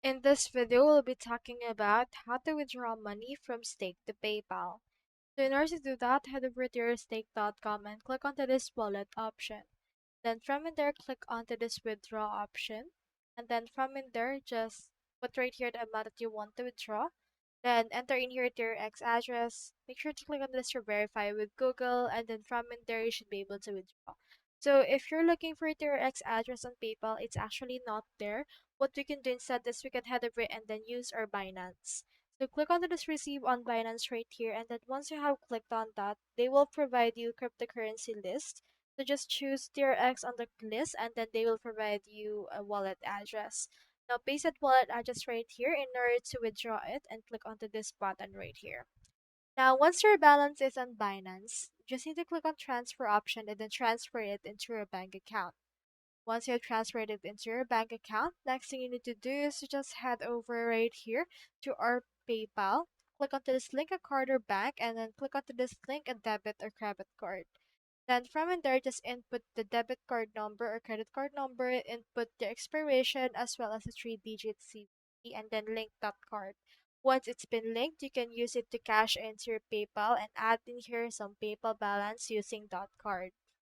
In this video, we'll be talking about how to withdraw money from Stake to PayPal. So in order to do that, head over to your stake.com and click onto this wallet option. Then from in there, click onto this withdraw option. And then from in there, just put right here the amount that you want to withdraw. Then enter in here to your X address. Make sure to click on this to verify with Google. And then from in there, you should be able to withdraw. So if you're looking for your X address on PayPal, it's actually not there. What we can do instead is we can head over and then use our Binance. So click on this receive on Binance right here, and then once you have clicked on that, they will provide you cryptocurrency list. So just choose TRX on the list, and then they will provide you a wallet address. Now paste that wallet address right here in order to withdraw it, and click onto this button right here. Now once your balance is on Binance, just need to click on transfer option and then transfer it into your bank account. Once you have transferred it into your bank account, next thing you need to do is to just head over right here to our PayPal. Click onto this link a card or bank, and then click onto this link a debit or credit card. Then from in there, just input the debit card number or credit card number, input the expiration as well as the three-digit CVV, and then link that card. Once it's been linked, you can use it to cash into your PayPal and add in here some PayPal balance using that card.